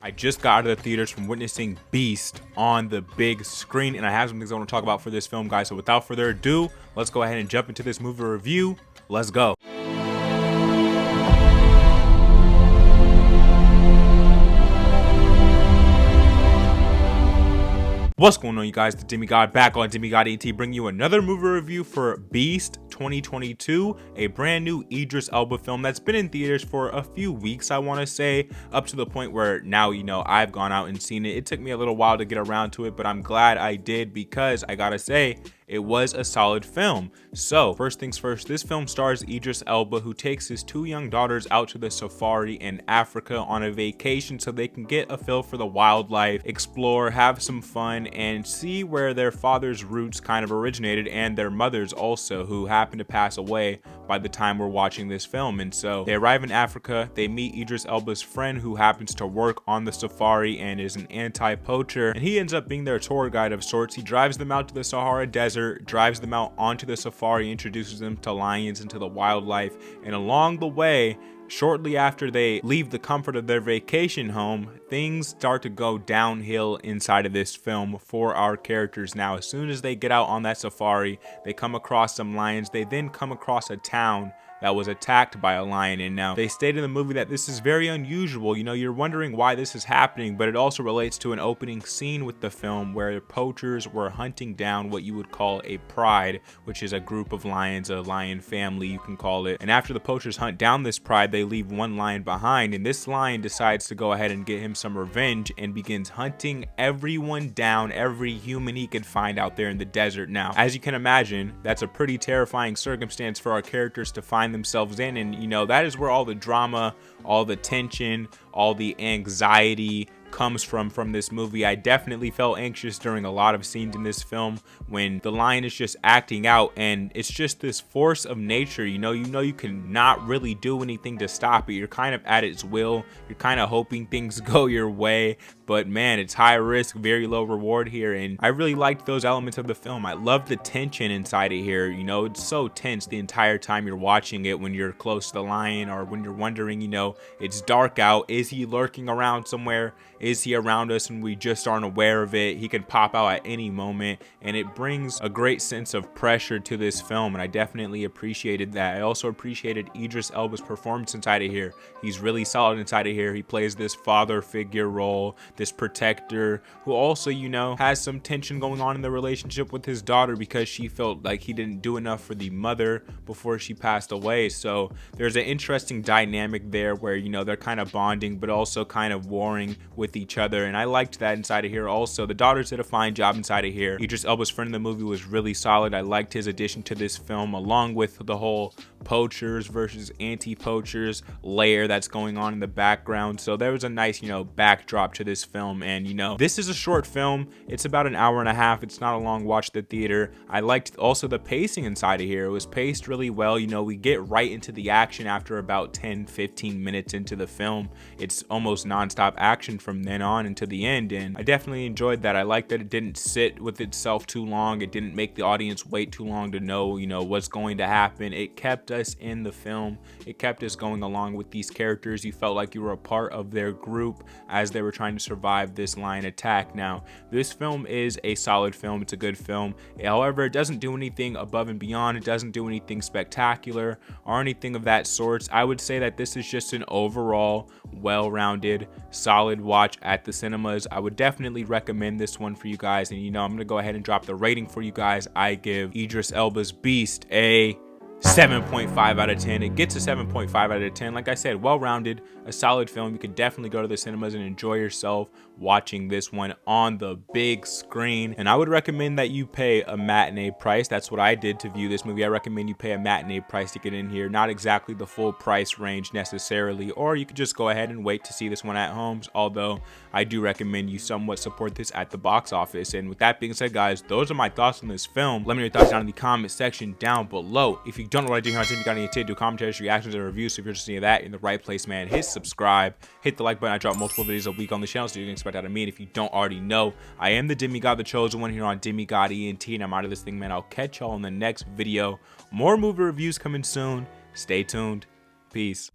I just got out of the theaters from witnessing Beast on the big screen, and I have some things I want to talk about for this film, guys. So without further ado, let's go ahead and jump into this movie review. Let's go. What's going on, you guys? The Demigod back on Demigod ET, bringing you another movie review for Beast 2022, a brand new Idris Elba film that's been in theaters for a few weeks, I want to say, up to the point where now, I've gone out and seen it. It took me a little while to get around to it, but I'm glad I did because I gotta say, it was a solid film. So first things first, this film stars Idris Elba, who takes his two young daughters out to the safari in Africa on a vacation so they can get a feel for the wildlife, explore, have some fun, and see where their father's roots kind of originated, and their mothers also, who happen to pass away by the time we're watching this film. And so they arrive in Africa, they meet Idris Elba's friend who happens to work on the safari and is an anti-poacher, and he ends up being their tour guide of sorts. He drives them out to the Sahara Desert, drives them out onto the safari, introduces them to lions and to the wildlife, and along the way, shortly after they leave the comfort of their vacation home, things start to go downhill inside of this film for our characters. Now, as soon as they get out on that safari, they come across some lions. They then come across a town that was attacked by a lion, and now they state in the movie that this is very unusual. You're wondering why this is happening, but it also relates to an opening scene with the film where poachers were hunting down what you would call a pride, which is a group of lions, a lion family you can call it. And after the poachers hunt down this pride, they leave one lion behind, and this lion decides to go ahead and get him some revenge and begins hunting everyone down, every human he could find out there in the desert. Now, as you can imagine, that's a pretty terrifying circumstance for our characters to find themselves in, and that is where all the drama, all the tension, all the anxiety comes from this movie. I definitely felt anxious during a lot of scenes in this film when the lion is just acting out, and it's just this force of nature. You can not really do anything to stop it. You're kind of at its will. You're kind of hoping things go your way, but man, it's high risk, very low reward here, and I really liked those elements of the film. I love the tension inside of here. It's so tense the entire time you're watching it when you're close to the lion, or when you're wondering, it's dark out. Is he lurking around somewhere? Is he around us and we just aren't aware of it? He can pop out at any moment, and it brings a great sense of pressure to this film, and I definitely appreciated that. I also appreciated Idris Elba's performance inside of here. He's really solid inside of here. He plays this father figure role, this protector, who also, has some tension going on in the relationship with his daughter because she felt like he didn't do enough for the mother before she passed away. So there's an interesting dynamic there where, they're kind of bonding, but also kind of warring with each other, and I liked that inside of here. Also, the daughters did a fine job inside of here. Idris Elba's friend in the movie was really solid. I liked his addition to this film, along with the whole poachers versus anti-poachers layer that's going on in the background. So there was a nice, backdrop to this film, and this is a short film. It's about an hour and a half. It's not a long watch at the theater. I liked also the pacing inside of here. It was paced really well. We get right into the action after about 10-15 minutes into the film. It's almost non-stop action from then on into the end, and I definitely enjoyed that. I liked that it didn't sit with itself too long. It didn't make the audience wait too long to know, what's going to happen. It kept us in the film. It kept us going along with these characters. You felt like you were a part of their group as they were trying to survive this lion attack. Now, this film is a solid film. It's a good film. However, it doesn't do anything above and beyond. It doesn't do anything spectacular or anything of that sort. I would say that this is just an overall well-rounded, solid watch at the cinemas. I would definitely recommend this one for you guys, and I'm gonna go ahead and drop the rating for you guys. I give Idris Elba's Beast a 7.5 out of 10. It gets a 7.5 out of 10. Like I said, well-rounded, a solid film. You could definitely go to the cinemas and enjoy yourself watching this one on the big screen. And I would recommend that you pay a matinee price. That's what I did to view this movie. I recommend you pay a matinee price to get in here. Not exactly the full price range necessarily, or you could just go ahead and wait to see this one at home. Although I do recommend you somewhat support this at the box office. And with that being said, guys, those are my thoughts on this film. Let me know your thoughts down in the comment section down below. If you don't know what I do here on TV, you got any to do commentaries, reactions, and reviews. So if you're interested in that, in the right place, man, hit subscribe, hit the like button. I drop multiple videos a week on the channel, so you can expect that of me. And if you don't already know, I am the Demigod, the chosen one, here on Demigod ENT, and I'm out of this thing, man. I'll catch y'all in the next video. More movie reviews coming soon. Stay tuned. Peace.